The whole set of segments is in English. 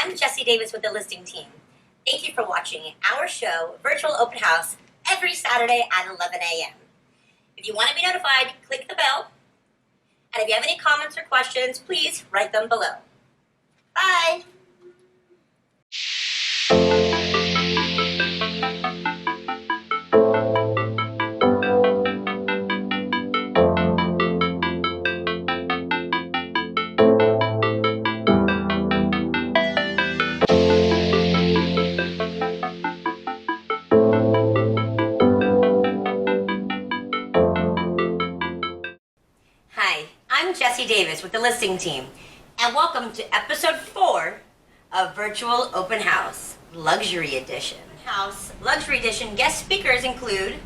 I'm Jessie Davis with the listing team. Thank you for watching our show, Virtual Open House, every Saturday at 11 a.m. If you want to be notified, click the bell. And if you have any comments or questions, please write them below. Bye. Hi, I'm Jessie Davis with the listing team, and welcome to episode 4 of Virtual Open House, Luxury Edition. House Luxury Edition guest speakers include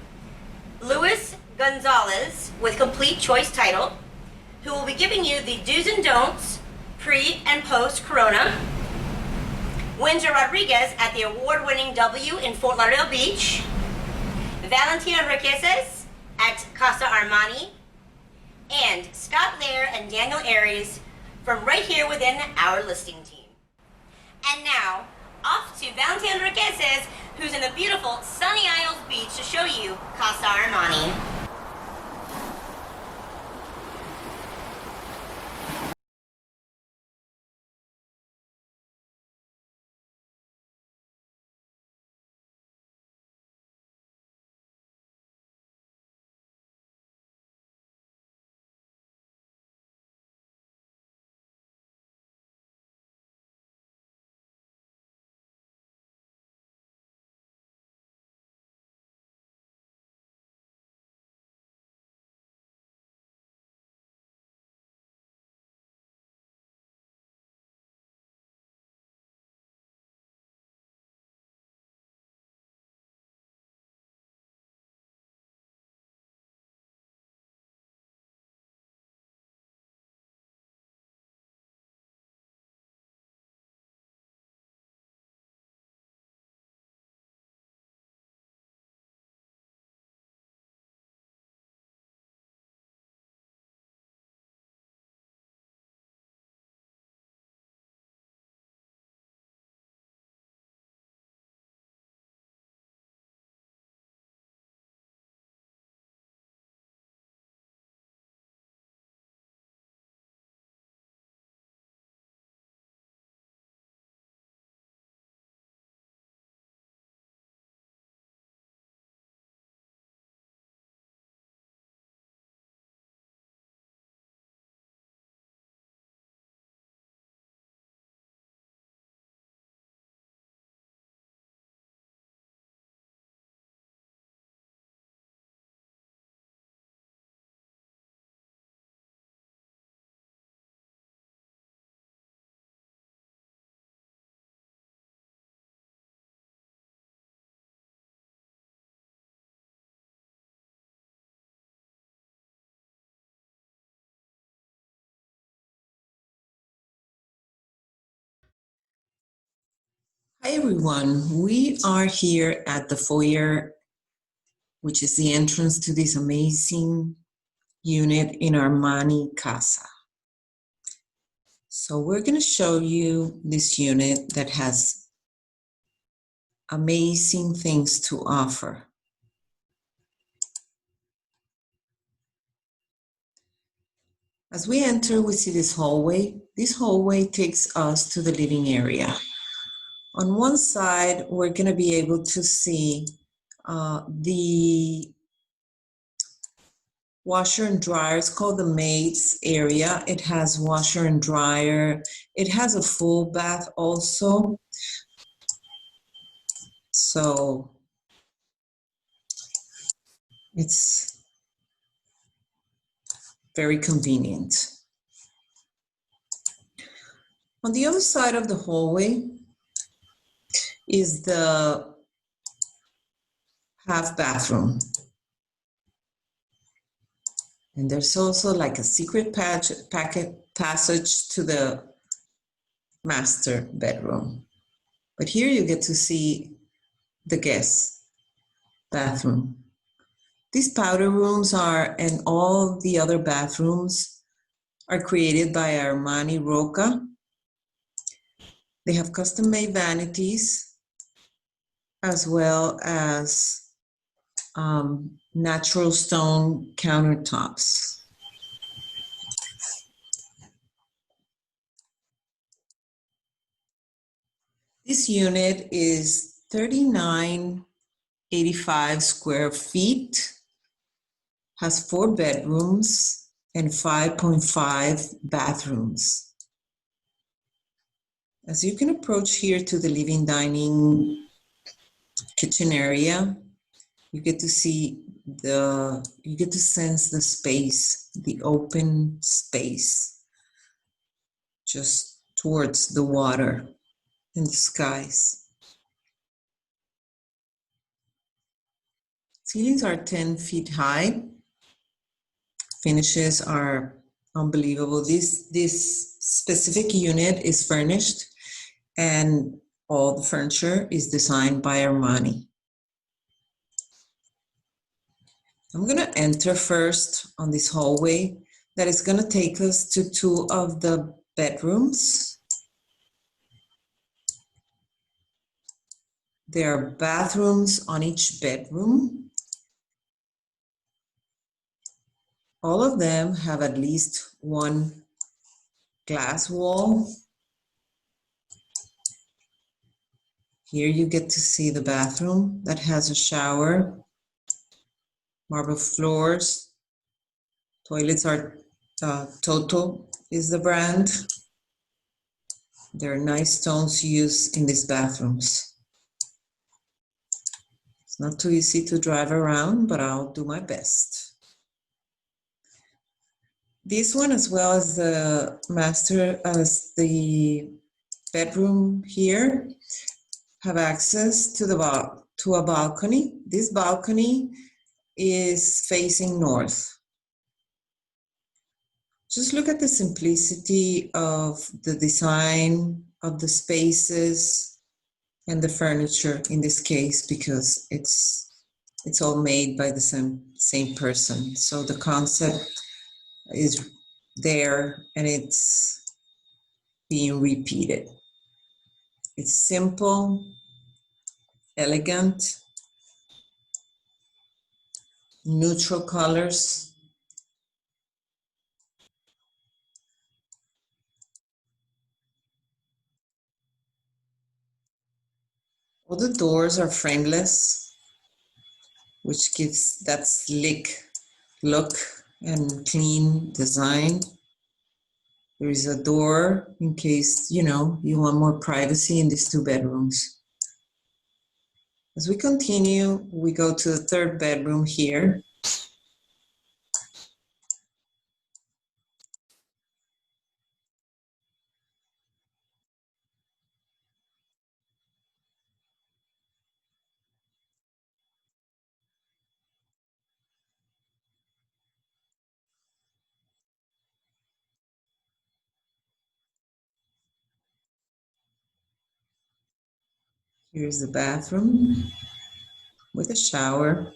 Luis Gonzalez with Complete Choice Title, who will be giving you the do's and don'ts pre and post Corona. Windsor Rodriguez at the award-winning W in Fort Lauderdale Beach. Valentina Enriquez at Casa Armani. And Scott Lair and Daniel Aries from right here within our listing team. And now, off to Valentina Enriquez, who's in the beautiful Sunny Isles Beach to show you Casa Armani. Hi everyone, we are here at the foyer, which is the entrance to this amazing unit in Armani Casa. So we're going to show you this unit that has amazing things to offer. As we enter, we see this hallway. This hallway takes us to the living area. On one side, we're going to be able to see the washer and dryer. It's called the maids area. It has washer and dryer. It has a full bath also. So it's very convenient. On the other side of the hallway is the half bathroom. And there's also like a secret passage to the master bedroom. But here you get to see the guest bathroom. These powder rooms are, and all the other bathrooms are created by Armani Roca. They have custom-made vanities as well as natural stone countertops. This unit is 3985 square feet, has 4 bedrooms and 5.5 bathrooms. As you can approach here to the living, dining, kitchen area, you get to see you get to sense the space, the open space, just towards the water and the skies. Ceilings are 10 feet high. Finishes are unbelievable. This specific unit is furnished and all the furniture is designed by Armani. I'm gonna enter first on this hallway that is gonna take us to 2 of the bedrooms. There are bathrooms on each bedroom. All of them have at least one glass wall. Here you get to see the bathroom that has a shower, marble floors. Toilets are Toto is the brand. There are nice stones used in these bathrooms. It's not too easy to drive around, but I'll do my best. This one, as well as the bedroom here, have access to a balcony. This balcony is facing north. Just look at the simplicity of the design of the spaces and the furniture in this case, because it's all made by the same person. So the concept is there and it's being repeated. It's simple, elegant, neutral colors. All the doors are frameless, which gives that slick look and clean design. There is a door in case, you want more privacy in these 2 bedrooms. As we continue, we go to the 3rd bedroom here. Here's the bathroom with a shower.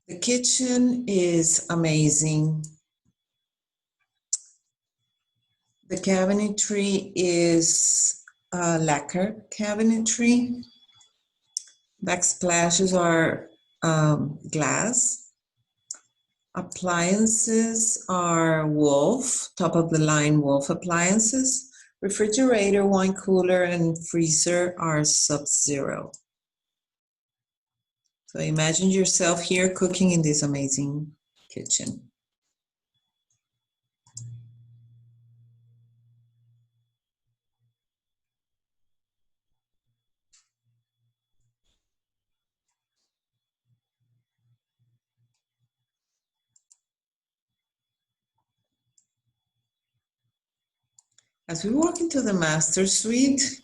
The kitchen is amazing. The cabinetry is lacquer cabinetry. Backsplashes are glass. Appliances are Wolf, top of the line Wolf appliances. Refrigerator, wine cooler, and freezer are Sub-Zero. So imagine yourself here cooking in this amazing kitchen. As we walk into the master suite,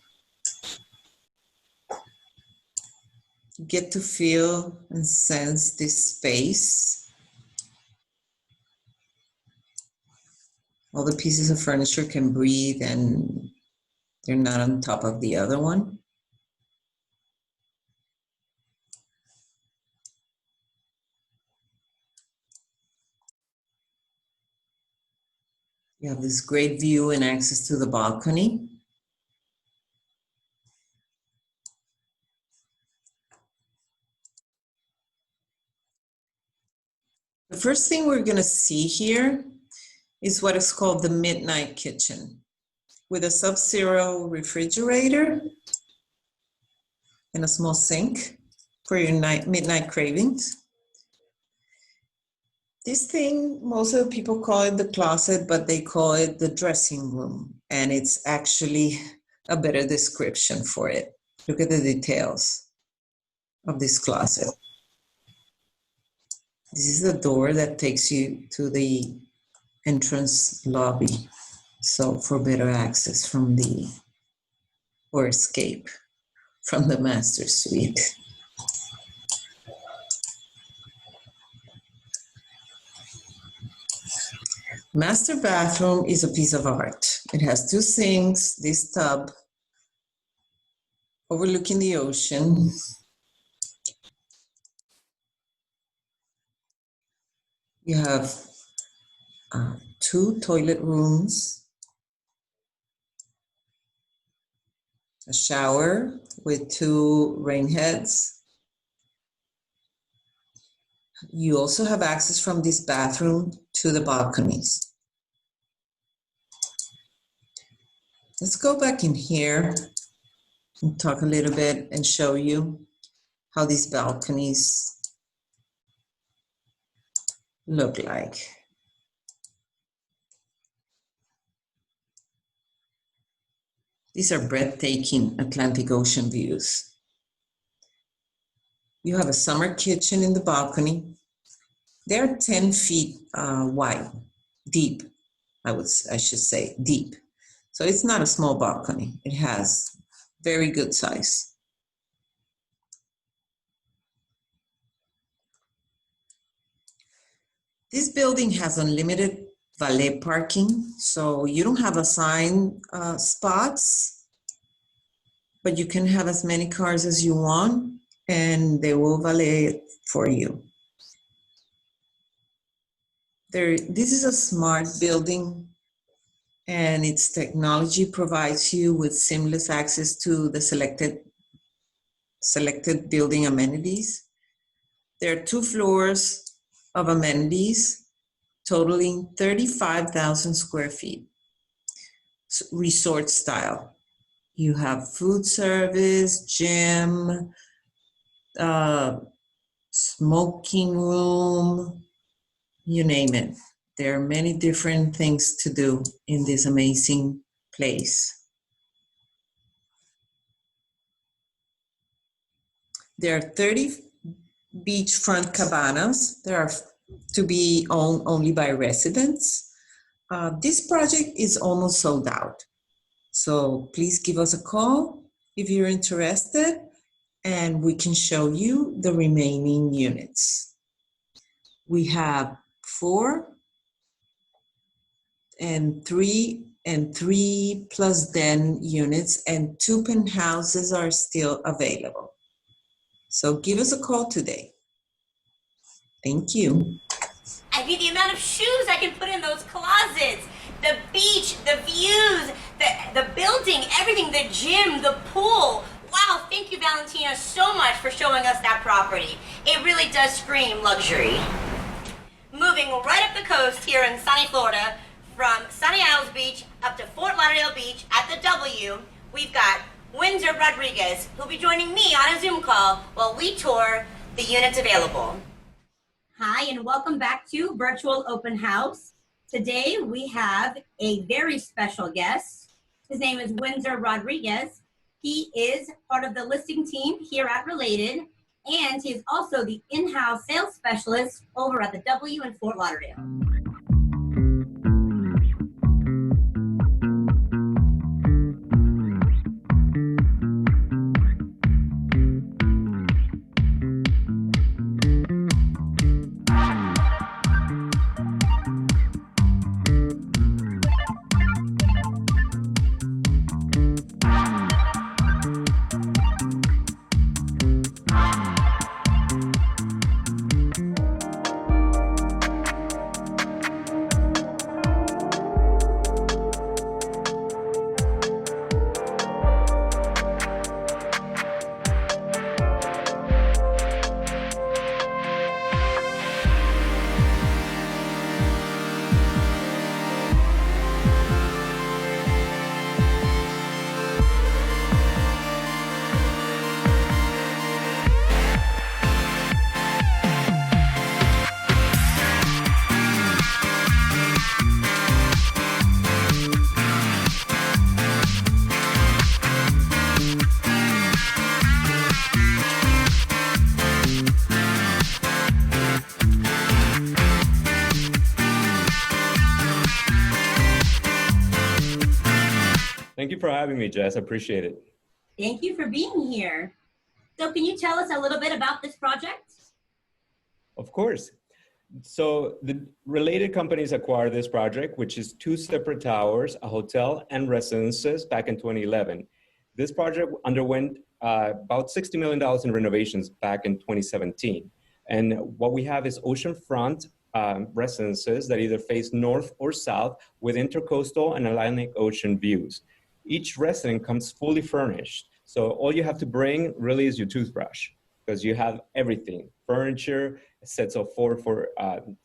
you get to feel and sense this space. All the pieces of furniture can breathe and they're not on top of the other one. You have this great view and access to the balcony. The first thing we're going to see here is what is called the midnight kitchen, with a sub-zero refrigerator and a small sink for your midnight cravings. This thing, most of the people call it the closet, but they call it the dressing room, and it's actually a better description for it. Look at the details of this closet. This is the door that takes you to the entrance lobby, so for better access from the, or escape from the master suite. Master bathroom is a piece of art. It has two sinks, this tub overlooking the ocean. You have two toilet rooms, a shower with two rain heads. You also have access from this bathroom to the balconies. Let's go back in here and talk a little bit and show you how these balconies look like. These are breathtaking Atlantic Ocean views. You have a summer kitchen in the balcony. They're 10 feet wide, deep, I should say, deep. So it's not a small balcony. It has very good size. This building has unlimited valet parking, so you don't have assigned spots, but you can have as many cars as you want, and they will valet it for you. This is a smart building, and its technology provides you with seamless access to the selected building amenities. There are 2 floors of amenities totaling 35,000 square feet, resort style. You have food service, gym, smoking room, you name it. There are many different things to do in this amazing place. There are 30 beachfront cabanas that are to be owned only by residents. This project is almost sold out. So please give us a call if you're interested, and we can show you the remaining units. We have 4 and 3 and 3 plus den units, and 2 penthouses are still available. So give us a call today. Thank you. I mean, the amount of shoes I can put in those closets, the beach, the views, the building, everything, the gym, the pool. Wow, thank you, Valentina, so much for showing us that property. It really does scream luxury. Moving right up the coast here in sunny Florida, from Sunny Isles Beach up to Fort Lauderdale Beach at the W, we've got Windsor Rodriguez, who'll be joining me on a Zoom call while we tour the units available. Hi, and welcome back to Virtual Open House. Today we have a very special guest. His name is Windsor Rodriguez. He is part of the listing team here at Related, and he is also the in-house sales specialist over at the W in Fort Lauderdale. Thank you for having me, Jess. I appreciate it. Thank you for being here. So can you tell us a little bit about this project? Of course. So the related companies acquired this project, which is 2 separate towers, a hotel and residences back in 2011. This project underwent about $60 million in renovations back in 2017. And what we have is oceanfront residences that either face north or south with intercoastal and Atlantic Ocean views. Each resident comes fully furnished. So all you have to bring really is your toothbrush, because you have everything: furniture, sets of four for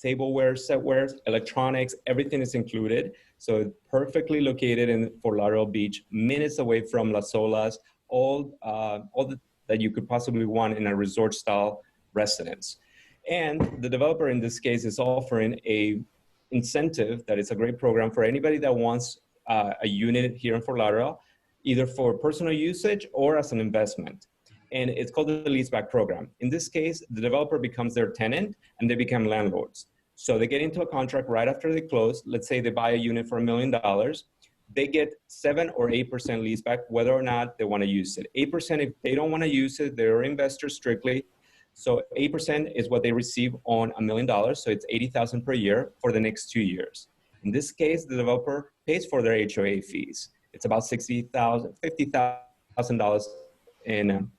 tableware, setwares, electronics, everything is included. So perfectly located in Fort Lauderdale Beach, minutes away from Las Olas, all that you could possibly want in a resort style residence. And the developer in this case is offering a incentive that is a great program for anybody that wants a unit here in Fort Lauderdale, either for personal usage or as an investment. And it's called the leaseback program. In this case, the developer becomes their tenant and they become landlords. So they get into a contract right after they close. Let's say they buy a unit for $1 million. They get 7 or 8% leaseback, whether or not they want to use it. 8% if they don't want to use it, they're investors strictly. So 8% is what they receive on $1 million. So it's $80,000 per year for the next 2 years. In this case, the developer pays for their HOA fees. It's about $50,000 in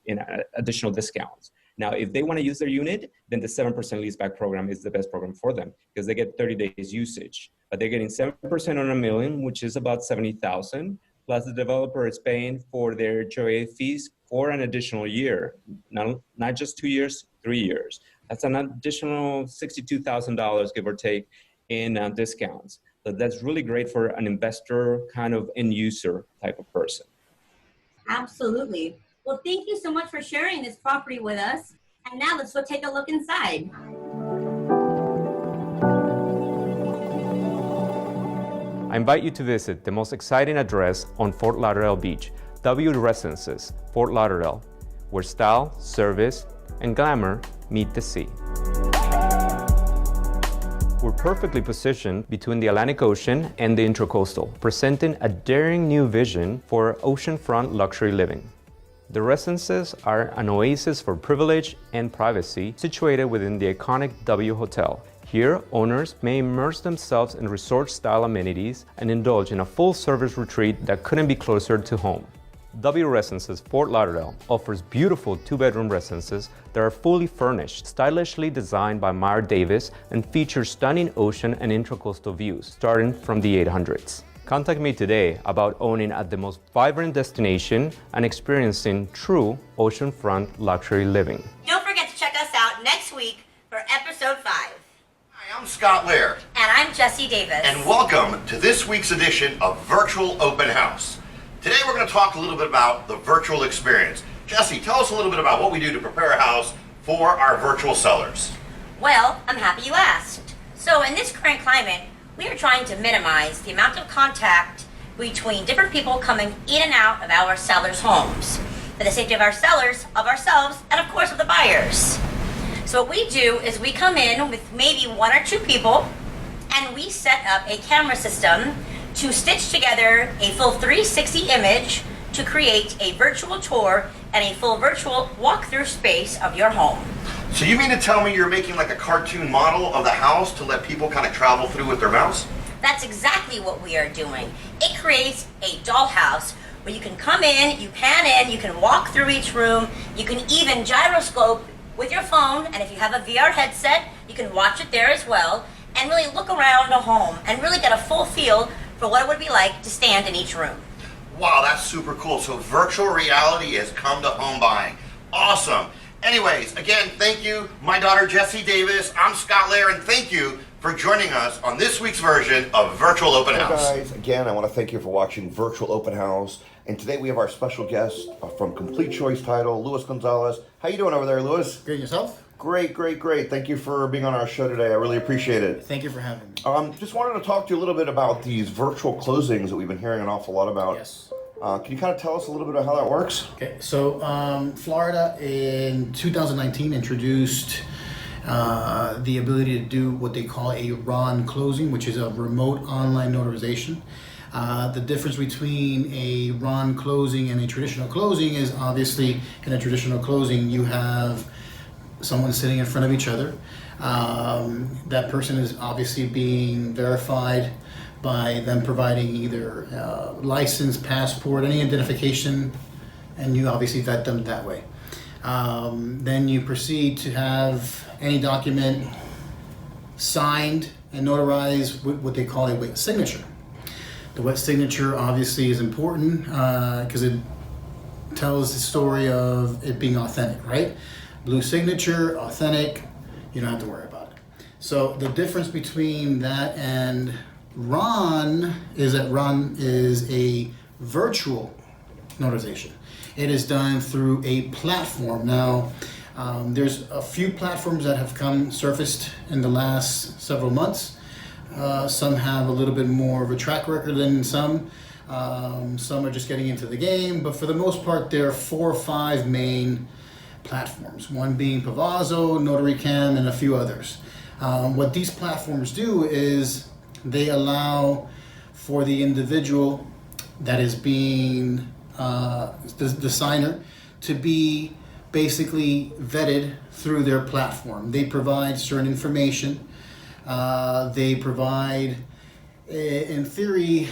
additional discounts. Now, if they want to use their unit, then the 7% leaseback program is the best program for them, because they get 30 days usage. But they're getting 7% on $1 million, which is about $70,000. Plus the developer is paying for their HOA fees for an additional year, not just 2 years, 3 years. That's an additional $62,000, give or take, in discounts. So that's really great for an investor, kind of end user type of person. Absolutely. Well, thank you so much for sharing this property with us. And now let's go take a look inside. I invite you to visit the most exciting address on Fort Lauderdale Beach, W Residences, Fort Lauderdale, where style, service, and glamour meet the sea. We're perfectly positioned between the Atlantic Ocean and the Intracoastal, presenting a daring new vision for oceanfront luxury living. The residences are an oasis for privilege and privacy, situated within the iconic W Hotel. Here, owners may immerse themselves in resort-style amenities and indulge in a full-service retreat that couldn't be closer to home. W Residences Fort Lauderdale offers beautiful 2-bedroom residences that are fully furnished, stylishly designed by Meyer Davis, and feature stunning ocean and intracoastal views, starting from the 800s. Contact me today about owning at the most vibrant destination and experiencing true oceanfront luxury living. Don't forget to check us out next week for episode 5. Hi, I'm Scott Laird. And I'm Jessie Davis. And welcome to this week's edition of Virtual Open House. Today we're going to talk a little bit about the virtual experience. Jessie, tell us a little bit about what we do to prepare a house for our virtual sellers. Well, I'm happy you asked. So in this current climate, we are trying to minimize the amount of contact between different people coming in and out of our sellers' homes for the safety of our sellers, of ourselves, and of course of the buyers. So what we do is we come in with maybe 1 or 2 people, and we set up a camera system to stitch together a full 360 image to create a virtual tour and a full virtual walkthrough space of your home. So you mean to tell me you're making like a cartoon model of the house to let people kind of travel through with their mouse? That's exactly what we are doing. It creates a dollhouse where you can come in, you pan in, you can walk through each room, you can even gyroscope with your phone, and if you have a VR headset, you can watch it there as well, and really look around the home and really get a full feel for what it would be like to stand in each room. Wow, that's super cool. So virtual reality has come to home buying. Awesome. Anyways, again, thank you, my daughter Jessie Davis. I'm Scott Laird, and thank you for joining us on this week's version of Virtual Open House. Hey guys, again, I want to thank you for watching Virtual Open House. And today we have our special guest from Complete Choice Title, Luis Gonzalez. How you doing over there, Luis? Great, yourself? Great. Thank you for being on our show today. I really appreciate it. Thank you for having me. Just wanted to talk to you a little bit about these virtual closings that we've been hearing an awful lot about. Yes. Can you kind of tell us a little bit about how that works? Okay, so Florida in 2019 introduced the ability to do what they call a RON closing, which is a remote online notarization. The difference between a RON closing and a traditional closing is obviously in a traditional closing you have someone sitting in front of each other. That person is obviously being verified by them providing either license, passport, any identification, and you obviously vet them that way. Then you proceed to have any document signed and notarized with what they call a wet signature. The wet signature obviously is important because it tells the story of it being authentic, right? Blue signature, authentic, you don't have to worry about it. So the difference between that and RON is that RON is a virtual notarization. It is done through a platform. Now, there's a few platforms that have surfaced in the last several months. Some have a little bit more of a track record than some. Some are just getting into the game, but for the most part, there are 4 or 5 main platforms. One being Pavazo, NotaryCam, and a few others. What these platforms do is they allow for the individual that is being the signer to be basically vetted through their platform. They provide certain information. They provide, in theory,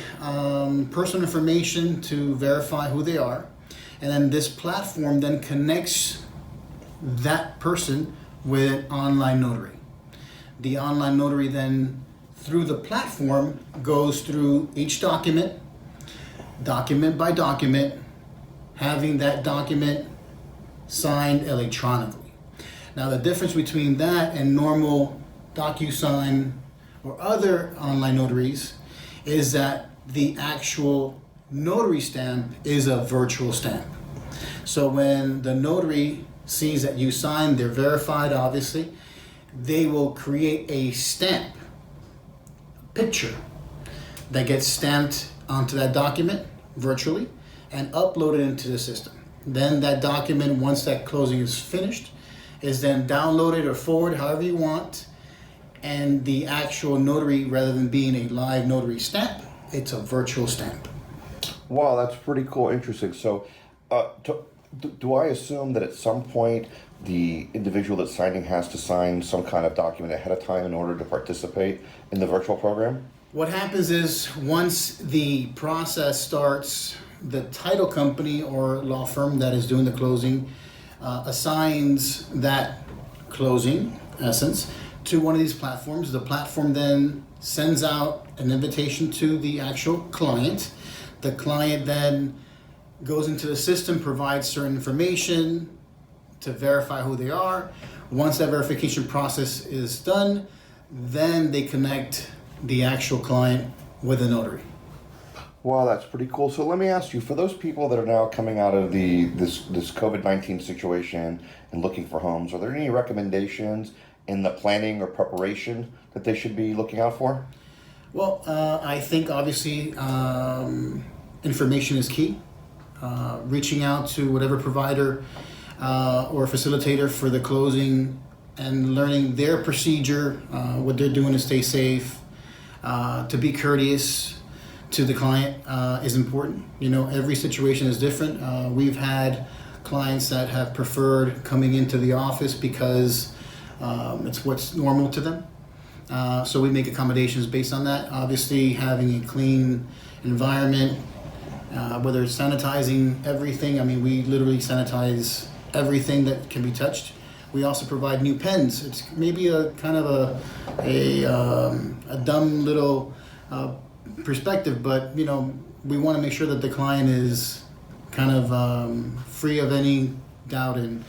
personal information to verify who they are. And then this platform then connects that person with an online notary. The online notary then, through the platform, goes through each document by document, having that document signed electronically. Now the difference between that and normal DocuSign or other online notaries is that the actual notary stamp is a virtual stamp. So when the notary sees that you signed, they're verified obviously, they will create a stamp, picture, that gets stamped onto that document virtually and uploaded into the system. Then that document, once that closing is finished, is then downloaded or forwarded however you want, and the actual notary, rather than being a live notary stamp, it's a virtual stamp. Wow, that's pretty cool, interesting. So, do I assume that at some point the individual that's signing has to sign some kind of document ahead of time in order to participate in the virtual program? What happens is once the process starts, the title company or law firm that is doing the closing assigns that closing essence to one of these platforms. The platform then sends out an invitation to the actual client. The client then goes into the system, provides certain information to verify who they are. Once that verification process is done, then they connect the actual client with a notary. Wow, that's pretty cool. So let me ask you, for those people that are now coming out of this COVID-19 situation and looking for homes, are there any recommendations in the planning or preparation that they should be looking out for? Well, I think obviously information is key. Reaching out to whatever provider or facilitator for the closing and learning their procedure, what they're doing to stay safe, to be courteous to the client is important. You know, every situation is different. We've had clients that have preferred coming into the office because it's what's normal to them. So we make accommodations based on that. Obviously, having a clean environment, whether it's sanitizing everything. I mean, we literally sanitize everything that can be touched. We also provide new pens. It's maybe a kind of a dumb little perspective, but you know, we want to make sure that the client is kind of free of any doubt, and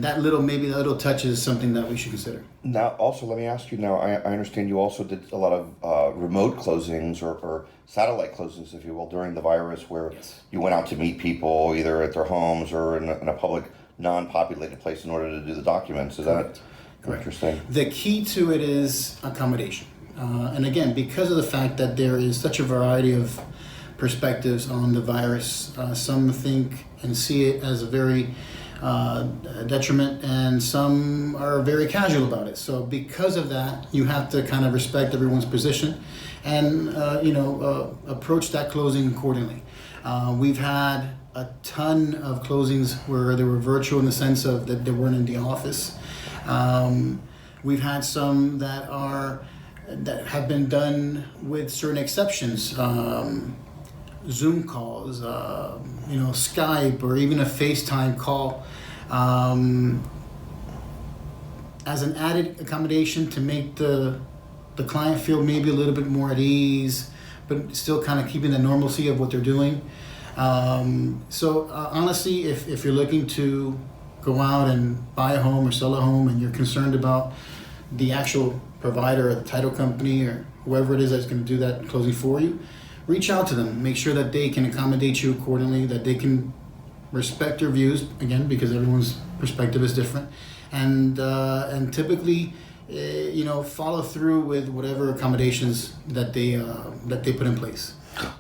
that little touch is something that we should consider. Now, also, let me ask you now, I understand you also did a lot of remote closings or satellite closings, if you will, during the virus, where you went out to meet people either at their homes or in a public, non-populated place in order to do the documents. Is that interesting? The key to it is accommodation. And again, because of the fact that there is such a variety of perspectives on the virus, some think and see it as a very detriment, and some are very casual about it. So because of that, you have to kind of respect everyone's position and approach that closing accordingly. We've had a ton of closings where they were virtual in the sense of that they weren't in the office. We've had some that have been done with certain exceptions, Zoom calls, Skype, or even a FaceTime call, as an added accommodation to make the client feel maybe a little bit more at ease, but still kind of keeping the normalcy of what they're doing. Honestly, if you're looking to go out and buy a home or sell a home and you're concerned about the actual provider or the title company or whoever it is that's going to do that closing for you, reach out to them. Make sure that they can accommodate you accordingly, that they can respect your views, again, because everyone's perspective is different, and typically follow through with whatever accommodations that they put in place.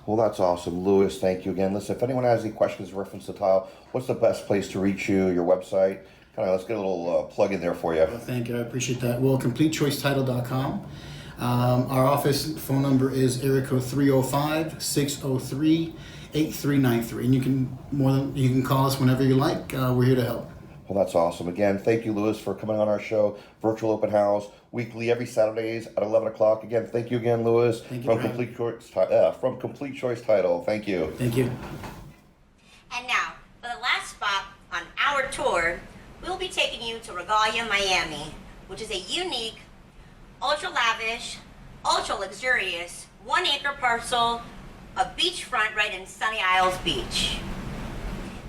Well, that's awesome. Louis, thank you again. Listen, if anyone has any questions reference to tile, what's the best place to reach you, your website? Let's get a little plug in there for you. Thank you. I appreciate that. Well, CompleteChoiceTitle.com. Our office phone number is area code 305-603-8393. And you can call us whenever you like. We're here to help. Well, that's awesome. Again, thank you, Louis, for coming on our show, Virtual Open House, weekly every Saturdays at 11 o'clock. Again, thank you again, Louis, from Complete Choice Title. Thank you. Thank you. And now, for the last stop on our tour, we'll be taking you to Regalia, Miami, which is a unique, ultra-lavish, ultra-luxurious, 1-acre parcel of beachfront right in Sunny Isles Beach.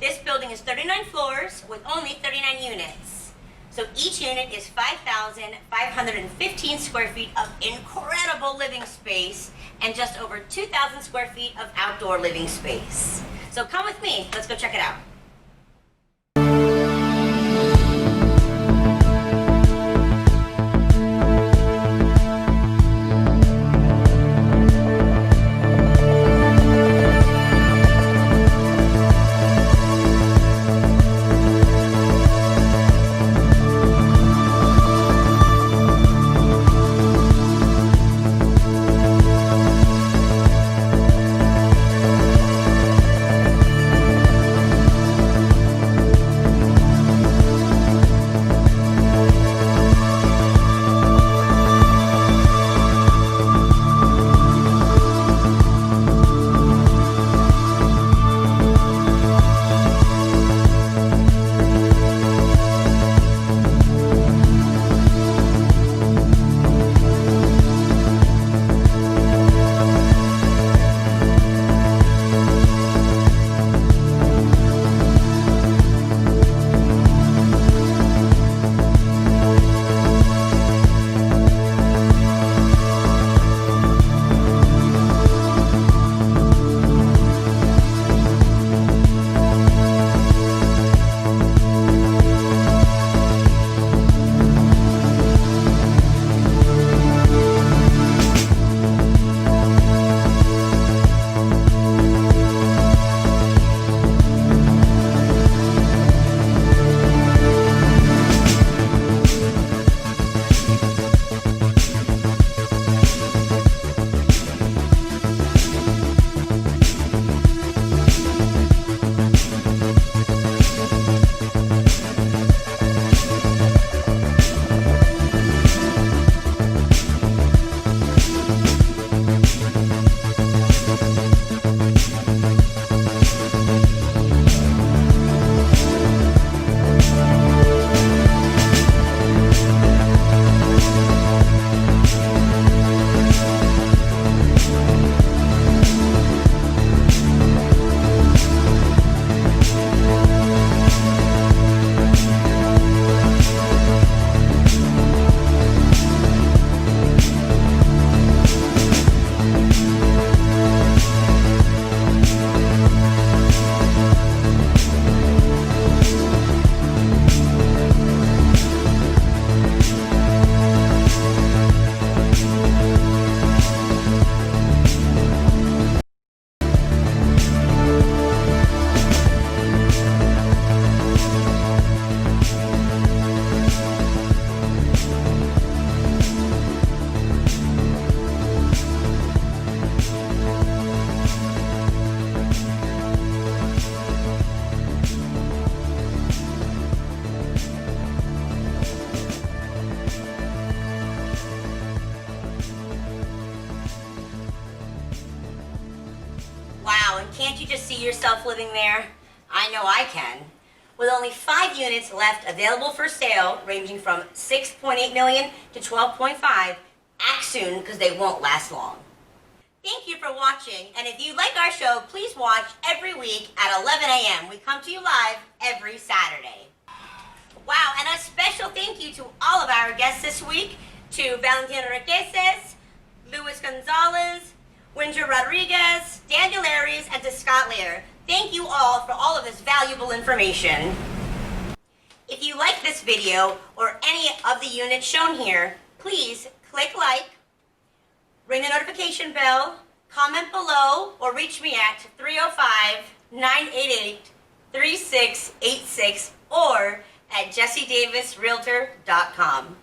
This building is 39 floors with only 39 units. So each unit is 5,515 square feet of incredible living space and just over 2,000 square feet of outdoor living space. So come with me, let's go check it out. Wow, and can't you just see yourself living there? I know I can. With only 5 units left available for sale, ranging from 6.8 million to 12.5, act soon because they won't last long. Thank you for watching, and if you like our show, please watch every week at 11 a.m. We come to you live every Saturday. Wow, and a special thank you to all of our guests this week, to Valentina Requeses, Luis Gonzalez, Winger Rodriguez, Daniel Aries, and to Scott Lear. Thank you all for all of this valuable information. If you like this video or any of the units shown here, please click like, ring the notification bell, comment below, or reach me at 305-988-3686 or at jessiedavisrealtor.com.